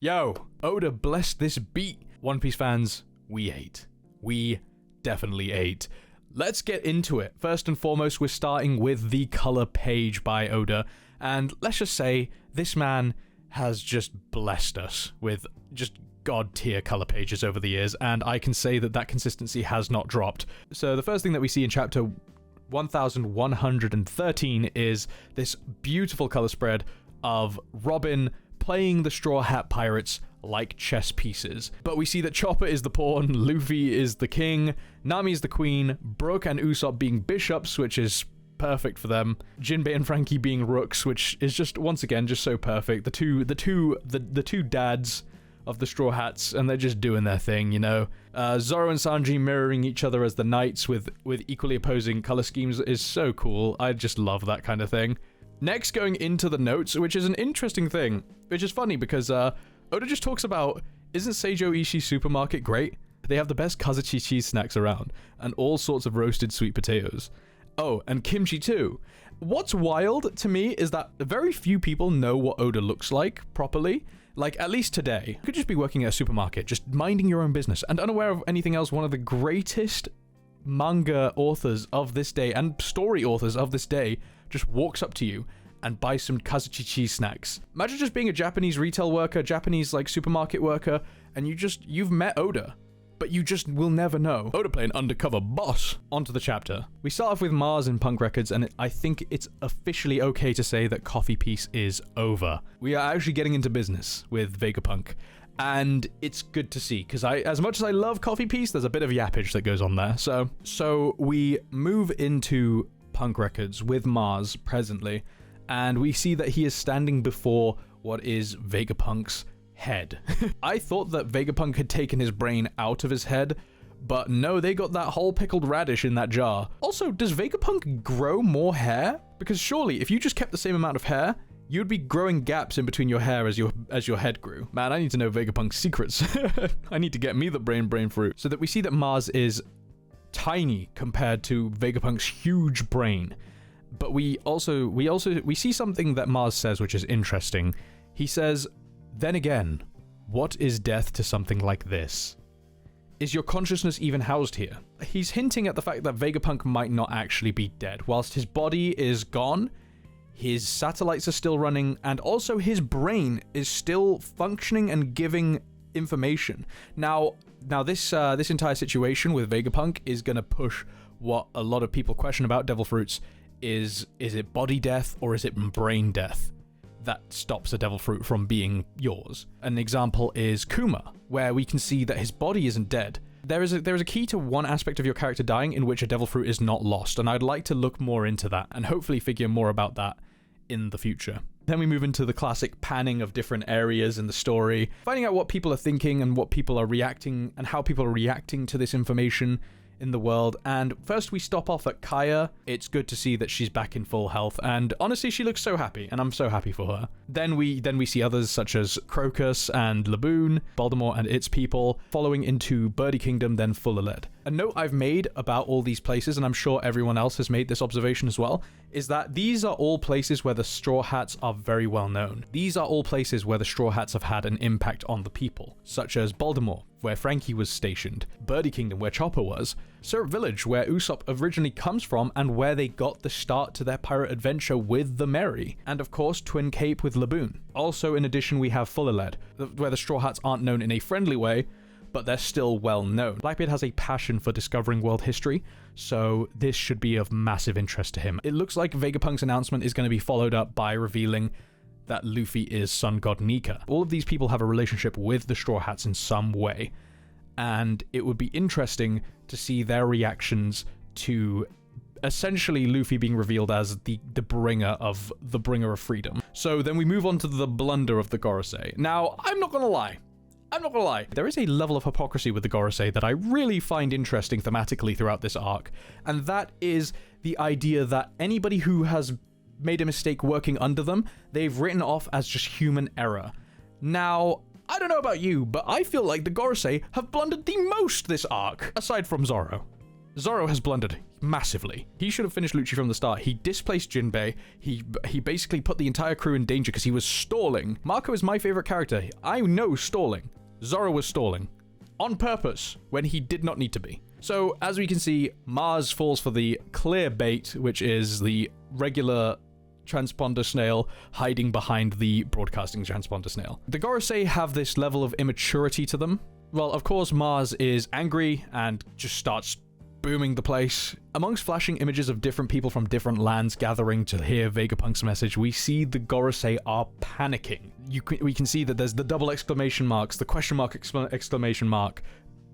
Yo, Oda blessed this beat. One Piece fans, we ate. We definitely ate. Let's get into it. First and foremost, we're starting with the color page by Oda, and let's just say this man has just blessed us with just god-tier color pages over the years, and I can say that that consistency has not dropped. So the first thing that we see in chapter 1113 is this beautiful color spread of Robin playing the Straw Hat Pirates like chess pieces. But we see that Chopper is the pawn, Luffy is the king, Nami is the queen, Brook and Usopp being bishops, which is perfect for them, Jinbei and Frankie being rooks, which is just, once again, just so perfect. The two dads of the Straw Hats, and they're just doing their thing, you know. Zoro and Sanji mirroring each other as the knights with equally opposing color schemes is so cool. I just love that kind of thing. Next, going into the notes, which is an interesting thing, which is funny because Oda just talks about, isn't Seijo Ishii Supermarket great? They have the best Kazuchi cheese snacks around, and all sorts of roasted sweet potatoes. Oh, and kimchi too. What's wild to me is that very few people know what Oda looks like properly. Like, at least today. You could just be working at a supermarket, just minding your own business, and unaware of anything else. One of the greatest manga authors of this day, and story authors of this day, just walks up to you and buys some Kazuchi cheese snacks. Imagine just being a Japanese retail worker, Japanese, like, supermarket worker, and you've met Oda, but you just will never know. Oda playing undercover boss. Onto the chapter. We start off with Mars in Punk Records, and I think it's officially okay to say that Coffee Piece is over. We are actually getting into business with Vegapunk, and it's good to see, because as much as I love Coffee Piece, there's a bit of yappage that goes on there. So we move into Punk Records with Mars presently, and we see that he is standing before what is Vegapunk's head. I thought that Vegapunk had taken his brain out of his head, but no, they got that whole pickled radish in that jar. Also, does Vegapunk grow more hair? Because surely, if you just kept the same amount of hair, you'd be growing gaps in between your hair as your head grew. Man, I need to know Vegapunk's secrets. I need to get me the brain fruit. So that we see that Mars is tiny compared to Vegapunk's huge brain. But we see something that Mars says which is interesting. He says, "Then again, what is death to something like this? Is your consciousness even housed here?" He's hinting at the fact that Vegapunk might not actually be dead. Whilst his body is gone, his satellites are still running, and also his brain is still functioning and giving information. Now this entire situation with Vegapunk is going to push what a lot of people question about Devil Fruits. Is it body death or is it brain death that stops a devil fruit from being yours? An example is Kuma, where we can see that his body isn't dead. There is a key to one aspect of your character dying in which a devil fruit is not lost, and I'd like to look more into that and hopefully figure more about that in the future. Then we move into the classic panning of different areas in the story, finding out what people are thinking and what people are reacting and how people are reacting to this information in the world. And first we stop off at Kaya. It's good to see that she's back in full health, and honestly she looks so happy, and I'm so happy for her. Then we see others such as Crocus and Laboon, Baltimore and its people, following into Birdie Kingdom, then Fuller Lead. A note I've made about all these places, and I'm sure everyone else has made this observation as well, is that these are all places where the Straw Hats are very well known. These are all places where the Straw Hats have had an impact on the people, such as Baltimore, where Frankie was stationed, Birdie Kingdom, where Chopper was, Syrup Village, where Usopp originally comes from and where they got the start to their pirate adventure with the Merry, and of course Twin Cape with Laboon. Also, in addition, we have Fuller Lead, where the Straw Hats aren't known in a friendly way, but they're still well known. Blackbeard has a passion for discovering world history, so this should be of massive interest to him. It looks like Vegapunk's announcement is going to be followed up by revealing that Luffy is Sun God Nika. All of these people have a relationship with the Straw Hats in some way, and it would be interesting to see their reactions to essentially Luffy being revealed as the bringer of freedom. So then we move on to the blunder of the Gorosei. Now, I'm not gonna lie. There is a level of hypocrisy with the Gorosei that I really find interesting thematically throughout this arc, and that is the idea that anybody who has made a mistake working under them, they've written off as just human error. Now, I don't know about you, but I feel like the Gorosei have blundered the most this arc, aside from Zoro. Zoro has blundered massively. He should have finished Lucci from the start. He displaced Jinbei. He basically put the entire crew in danger because he was stalling. Marco is my favorite character. I know stalling. Zoro was stalling. On purpose, when he did not need to be. So, as we can see, Mars falls for the clear bait, which is the regular transponder snail hiding behind the broadcasting transponder snail. The Gorosei have this level of immaturity to them. Well, of course, Mars is angry and just starts booming the place. Amongst flashing images of different people from different lands gathering to hear Vegapunk's message, we see the Gorosei are panicking. We can see that there's the double exclamation marks, the question mark exclamation mark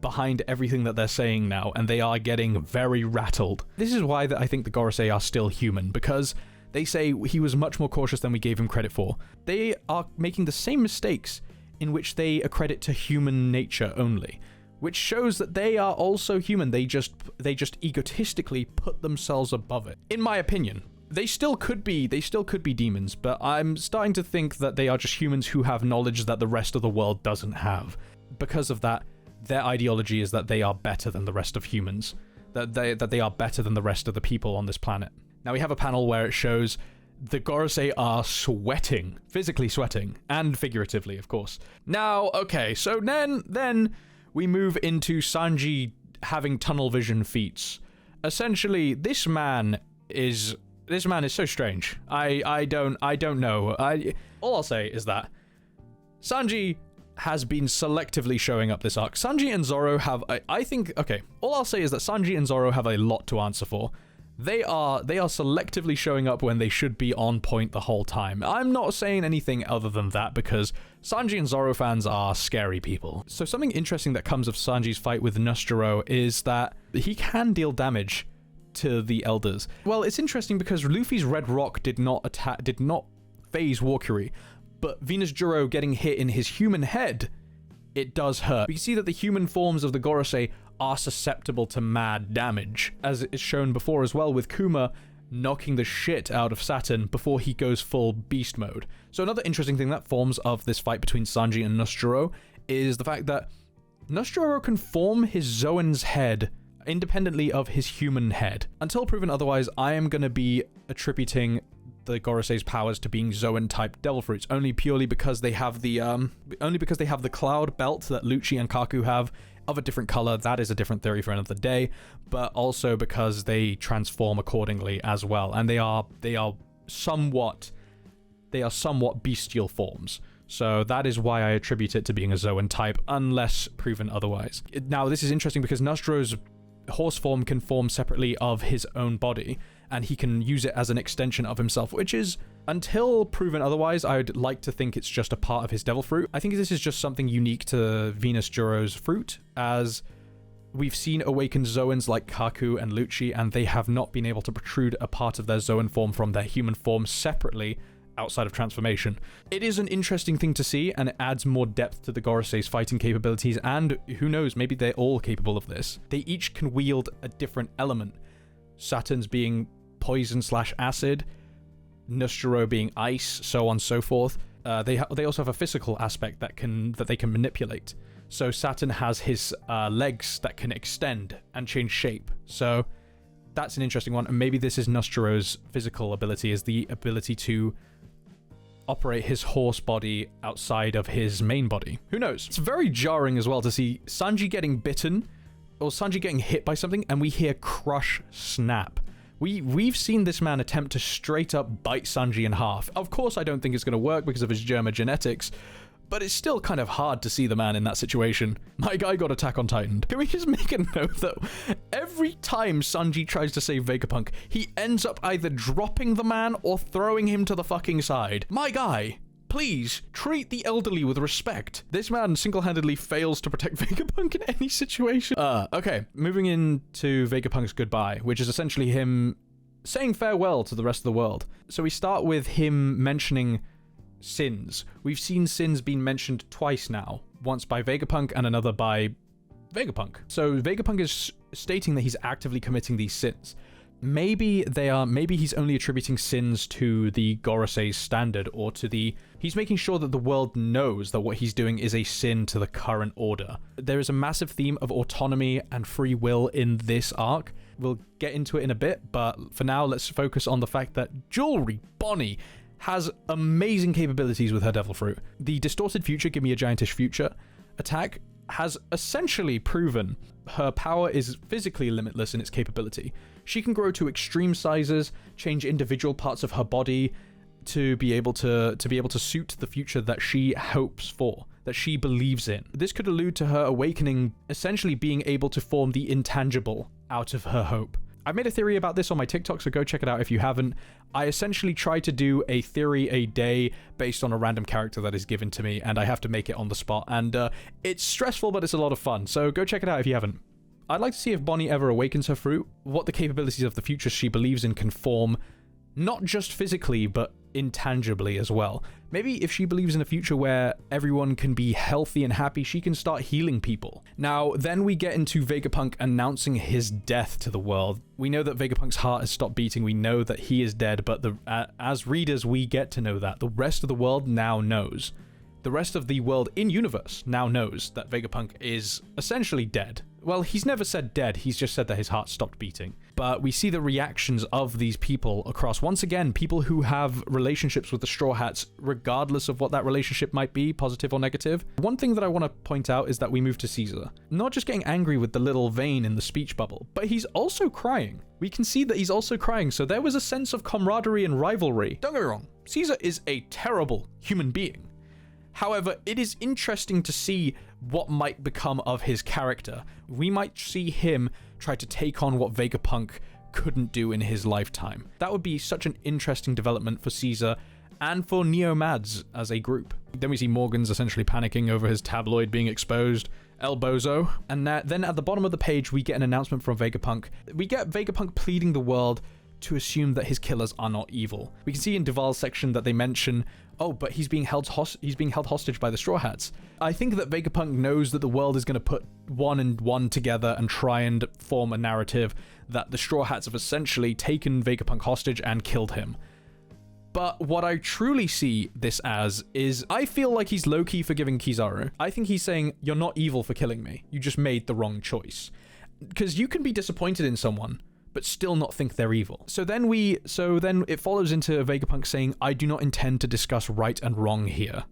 behind everything that they're saying now, and they are getting very rattled. This is why I think the Gorosei are still human, because they say he was much more cautious than we gave him credit for. They are making the same mistakes in which they accredit to human nature only, which shows that they are also human. They just egotistically put themselves above it. In my opinion, they still could be demons, but I'm starting to think that they are just humans who have knowledge that the rest of the world doesn't have. Because of that, their ideology is that they are better than the rest of humans, that they are better than the rest of the people on this planet. Now we have a panel where it shows the Gorosei are sweating, physically sweating, and figuratively, of course. Now, okay, so then we move into Sanji having tunnel vision feats. Essentially, this man is so strange. I don't know. All I'll say is that Sanji has been selectively showing up this arc. Sanji and Zoro have, all I'll say is that Sanji and Zoro have a lot to answer for. They are selectively showing up when they should be on point the whole time. I'm not saying anything other than that because Sanji and Zoro fans are scary people. So something interesting that comes of Sanji's fight with Nostro is that he can deal damage to the elders. Well, it's interesting because Luffy's red rock did not phase Walkyrie, but Venus Juro getting hit in his human head, it does hurt. We can see that the human forms of the Gorosei are susceptible to mad damage, as is shown before as well with Kuma knocking the shit out of Saturn before he goes full beast mode. So another interesting thing that forms of this fight between Sanji and Nostro is the fact that Nostro can form his Zoan's head independently of his human head. Until proven otherwise, I am going to be attributing the Gorosei's powers to being Zoan type devil fruits, only because they have the cloud belt that Lucci and Kaku have of a different color. That is a different theory for another day, but also because they transform accordingly as well, and they are somewhat bestial forms. So that is why I attribute it to being a Zoan type, unless proven otherwise. Now, this is interesting because Nostro's horse form can form separately of his own body, and he can use it as an extension of himself, which is, until proven otherwise, I would like to think it's just a part of his devil fruit. I think this is just something unique to Venus Juro's fruit, as we've seen awakened Zoans like Kaku and Lucci, and they have not been able to protrude a part of their Zoan form from their human form separately outside of transformation. It is an interesting thing to see, and it adds more depth to the Gorosei's fighting capabilities, and who knows, maybe they're all capable of this. They each can wield a different element. Saturn's being poison/acid, Nostro being ice, so on and so forth. They also have a physical aspect that they can manipulate. So Saturn has his legs that can extend and change shape. So that's an interesting one, and maybe this is Nostro's physical ability, is the ability to operate his horse body outside of his main body. Who knows? It's very jarring as well to see Sanji getting bitten, or Sanji getting hit by something, and we hear crush snap. We've seen this man attempt to straight up bite Sanji in half. Of course, I don't think it's going to work because of his Germa genetics, but it's still kind of hard to see the man in that situation. My guy got Attack on Titan. Can we just make a note that every time Sanji tries to save Vegapunk, he ends up either dropping the man or throwing him to the fucking side? My guy, please treat the elderly with respect. This man single-handedly fails to protect Vegapunk in any situation. Okay, moving into Vegapunk's goodbye, which is essentially him saying farewell to the rest of the world. So we start with him mentioning sins. We've seen sins being mentioned twice now, once by Vegapunk and another by Vegapunk. So Vegapunk is stating that he's actively committing these sins. maybe he's only attributing sins to the Gorosei's standard, or he's making sure that the world knows that what he's doing is a sin to the current order. There is a massive theme of autonomy and free will in this arc. We'll get into it in a bit, but for now, let's focus on the fact that Jewelry Bonney has amazing capabilities with her Devil Fruit. The Distorted Future, Give Me a Giantish Future attack has essentially proven her power is physically limitless in its capability. She can grow to extreme sizes, change individual parts of her body to be able to suit the future that she hopes for, that she believes in. This could allude to her awakening, essentially being able to form the intangible out of her hope. I've made a theory about this on my TikTok, so go check it out if you haven't. I essentially try to do a theory a day based on a random character that is given to me, and I have to make it on the spot. And it's stressful, but it's a lot of fun, so go check it out if you haven't. I'd like to see if Bonney ever awakens her fruit, what the capabilities of the future she believes in can form, not just physically, but intangibly as well. Maybe if she believes in a future where everyone can be healthy and happy, she can start healing people. Now, then we get into Vegapunk announcing his death to the world. We know that Vegapunk's heart has stopped beating. We know that he is dead, but as readers, we get to know that. The rest of the world now knows. The rest of the world in universe now knows that Vegapunk is essentially dead. Well, he's never said dead, he's just said that his heart stopped beating. But we see the reactions of these people across, once again, people who have relationships with the Straw Hats, regardless of what that relationship might be, positive or negative. One thing that I want to point out is that we move to Caesar. Not just getting angry with the little vein in the speech bubble, but he's also crying. We can see that he's also crying, so there was a sense of camaraderie and rivalry. Don't get me wrong, Caesar is a terrible human being. However, it is interesting to see what might become of his character. We might see him try to take on what Vegapunk couldn't do in his lifetime. That would be such an interesting development for Caesar and for Neo-Mads as a group. Then we see Morgan's essentially panicking over his tabloid being exposed. El Bozo. And then at the bottom of the page, we get an announcement from Vegapunk. We get Vegapunk pleading the world to assume that his killers are not evil. We can see in Duval's section that they mention, oh, but he's being held hostage by the Straw Hats. I think that Vegapunk knows that the world is going to put one and one together and try and form a narrative that the Straw Hats have essentially taken Vegapunk hostage and killed him. But what I truly see this as is, I feel like he's low-key forgiving Kizaru. I think he's saying, you're not evil for killing me. You just made the wrong choice. Because you can be disappointed in someone, but still not think they're evil. So then it follows into Vegapunk saying, I do not intend to discuss right and wrong here.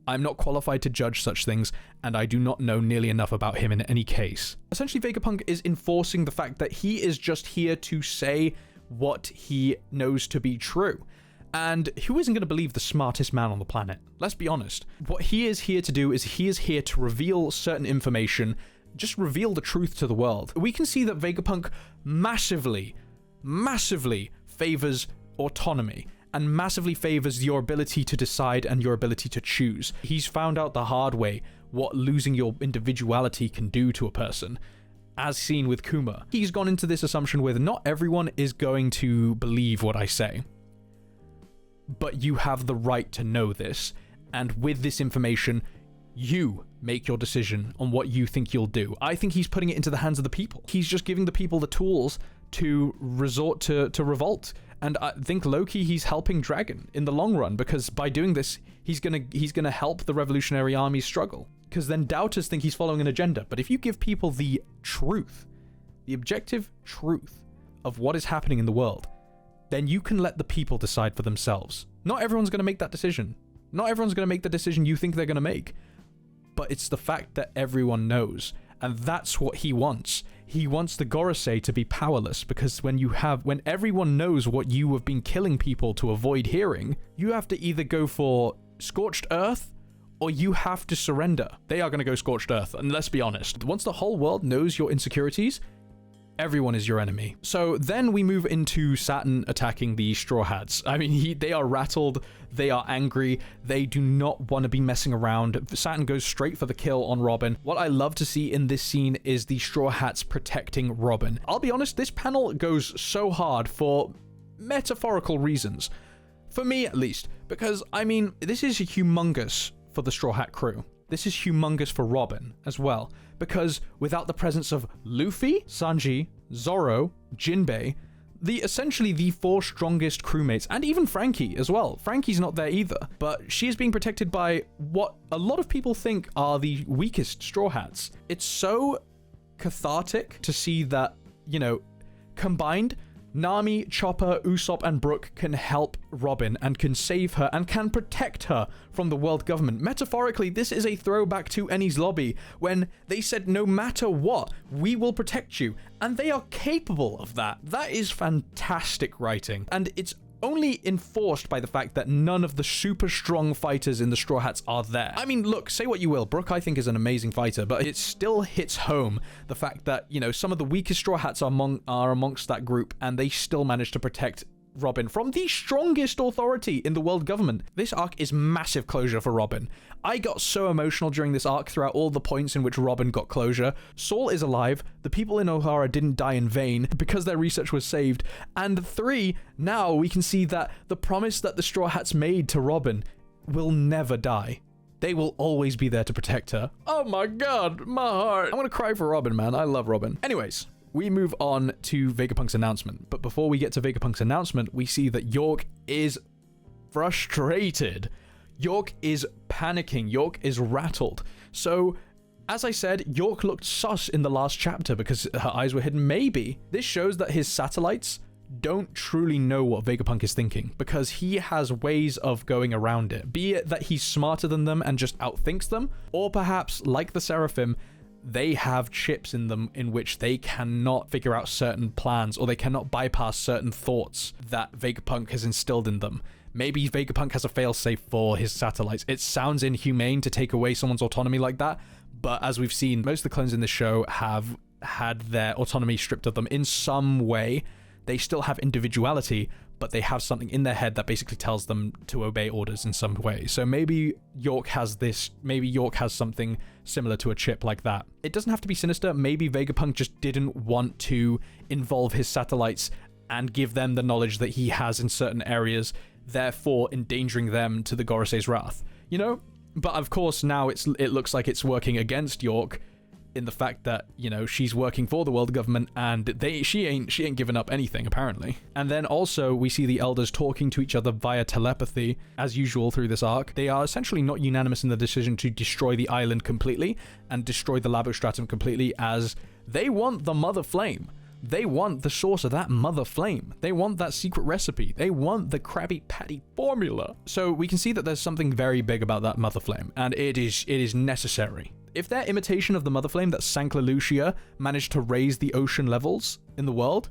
I'm not qualified to judge such things, and I do not know nearly enough about him in any case. Essentially, Vegapunk is enforcing the fact that he is just here to say what he knows to be true. And who isn't going to believe the smartest man on the planet? Let's be honest. What he is here to do is he is here to reveal certain information, just reveal the truth to the world. We can see that Vegapunk massively favors autonomy and massively favors your ability to decide and your ability to choose. He's found out the hard way what losing your individuality can do to a person, as seen with Kuma. He's gone into this assumption with, not everyone is going to believe what I say, but you have the right to know this, and with this information, you make your decision on what you think you'll do. I think he's putting it into the hands of the people. He's just giving the people the tools to resort to revolt. And I think low-key he's helping Dragon in the long run, because by doing this, he's gonna help the Revolutionary Army struggle. Because then doubters think he's following an agenda. But if you give people the truth, the objective truth of what is happening in the world, then you can let the people decide for themselves. Not everyone's gonna make that decision. Not everyone's gonna make the decision you think they're gonna make. But it's the fact that everyone knows, and that's what he wants. He wants the Gorosei to be powerless, because when everyone knows what you have been killing people to avoid hearing, you have to either go for scorched earth or you have to surrender. They are going to go scorched earth, and let's be honest, once the whole world knows your insecurities, everyone is your enemy. So then we move into Saturn attacking the Straw Hats. I mean, they are rattled, they are angry, they do not want to be messing around. Saturn goes straight for the kill on Robin. What I love to see in this scene is the Straw Hats protecting Robin. I'll be honest, this panel goes so hard for metaphorical reasons. For me, at least. Because, I mean, this is humongous for the Straw Hat crew. This is humongous for Robin as well, because without the presence of Luffy, Sanji, Zoro, Jinbei, essentially the 4 strongest crewmates, and even Frankie as well. Frankie's not there either, but she is being protected by what a lot of people think are the weakest Straw Hats. It's so cathartic to see that, you know, combined, Nami, Chopper, Usopp, and Brook can help Robin and can save her and can protect her from the world government. Metaphorically, this is a throwback to Enies Lobby when they said, no matter what, we will protect you. And they are capable of that. That is fantastic writing. And it's only enforced by the fact that none of the super strong fighters in the Straw Hats are there. I mean, look, say what you will, Brook I think is an amazing fighter, but it still hits home the fact that, you know, some of the weakest Straw Hats are amongst that group, and they still manage to protect Robin from the strongest authority in the world government. This arc is massive closure for Robin. I got so emotional during this arc throughout all the points in which Robin got closure. Saul is alive, the people in Ohara didn't die in vain because their research was saved, and 3, now we can see that the promise that the Straw Hats made to Robin will never die. They will always be there to protect her. Oh my god, my heart. I want to cry for Robin, man. I love Robin. Anyways, we move on to Vegapunk's announcement. But before we get to Vegapunk's announcement, we see that York is frustrated. York is panicking. York is rattled. So, as I said, York looked sus in the last chapter because her eyes were hidden. Maybe this shows that his satellites don't truly know what Vegapunk is thinking, because he has ways of going around it. Be it that he's smarter than them and just outthinks them, or perhaps, like the Seraphim, they have chips in them in which they cannot figure out certain plans, or they cannot bypass certain thoughts that Vegapunk has instilled in them. Maybe Vegapunk has a failsafe for his satellites. It sounds inhumane to take away someone's autonomy like that, but as we've seen, most of the clones in this show have had their autonomy stripped of them in some way. They still have individuality, but they have something in their head that basically tells them to obey orders in some way. So maybe York has this, maybe York has something similar to a chip like that. It doesn't have to be sinister. Maybe Vegapunk just didn't want to involve his satellites and give them the knowledge that he has in certain areas, therefore endangering them to the Gorosei's wrath, you know? But of course now it looks like it's working against York, in the fact that, you know, she's working for the world government and she ain't given up anything, apparently. And then also we see the elders talking to each other via telepathy, as usual through this arc. They are essentially not unanimous in the decision to destroy the island completely and destroy the Labostratum completely, as they want the Mother Flame. They want the source of that Mother Flame. They want that secret recipe. They want the Krabby Patty formula. So we can see that there's something very big about that Mother Flame, and it is necessary. If their imitation of the Mother Flame that sank Lelouchia managed to raise the ocean levels in the world,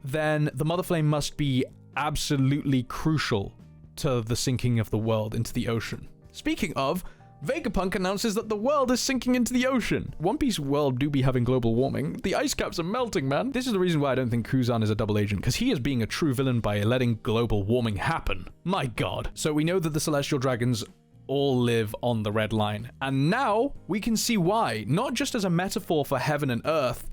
then the Mother Flame must be absolutely crucial to the sinking of the world into the ocean. Speaking of, Vegapunk announces that the world is sinking into the ocean. One Piece world do be having global warming. The ice caps are melting, man. This is the reason why I don't think Kuzan is a double agent, because he is being a true villain by letting global warming happen. My god. So we know that the Celestial Dragons all live on the Red Line, and now we can see why, not just as a metaphor for heaven and earth,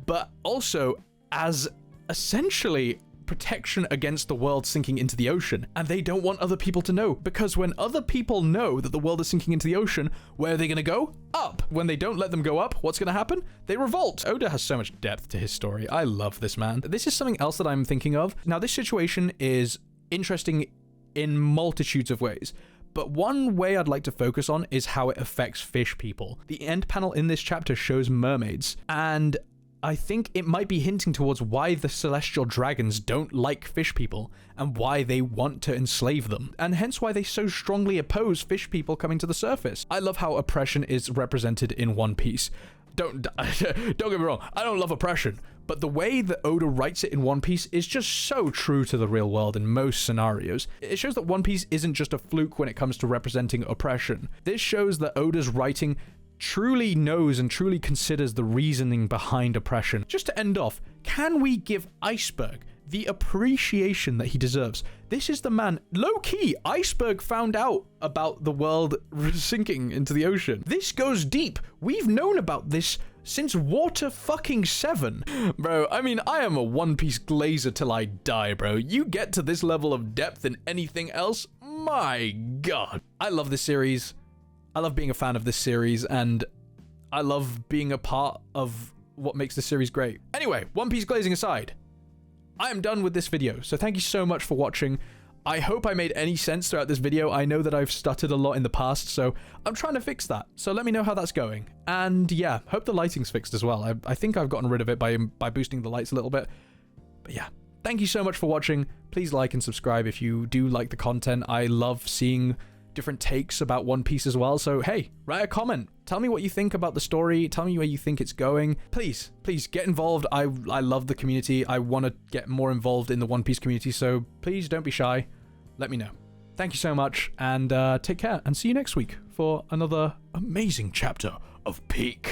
but also as essentially protection against the world sinking into the ocean. And they don't want other people to know, because when other people know that the world is sinking into the ocean, where are they going to go? Up. When they don't let them go up, what's going to happen? They revolt. Oda has so much depth to his story. I love this man. This is something else that I'm thinking of. Now, this situation is interesting in multitudes of ways, but one way I'd like to focus on is how it affects fish people. The end panel in this chapter shows mermaids, and I think it might be hinting towards why the Celestial Dragons don't like fish people and why they want to enslave them, and hence why they so strongly oppose fish people coming to the surface. I love how oppression is represented in One Piece. Don't get me wrong, I don't love oppression, but the way that Oda writes it in One Piece is just so true to the real world in most scenarios. It shows that One Piece isn't just a fluke when it comes to representing oppression. This shows that Oda's writing truly knows and truly considers the reasoning behind oppression. Just to end off, can we give Iceburg the appreciation that he deserves? This is the man, low-key, Iceburg found out about the world sinking into the ocean. This goes deep. We've known about this since Water fucking 7. Bro, I mean, I am a One Piece glazer till I die, bro. You get to this level of depth in anything else? My god. I love this series. I love being a fan of this series, and I love being a part of what makes this series great. Anyway, One Piece glazing aside, I am done with this video. So thank you so much for watching. I hope I made any sense throughout this video. I know that I've stuttered a lot in the past, so I'm trying to fix that. So let me know how that's going. And yeah, hope the lighting's fixed as well. I think I've gotten rid of it by boosting the lights a little bit. But yeah, thank you so much for watching. Please like and subscribe if you do like the content. I love seeing different takes about One Piece as well. So hey, write a comment. Tell me what you think about the story. Tell me where you think it's going. Please get involved. I love the community. I want to get more involved in the One Piece community. So please don't be shy. Let me know. Thank you so much, and take care, and see you next week for another amazing chapter of Peak.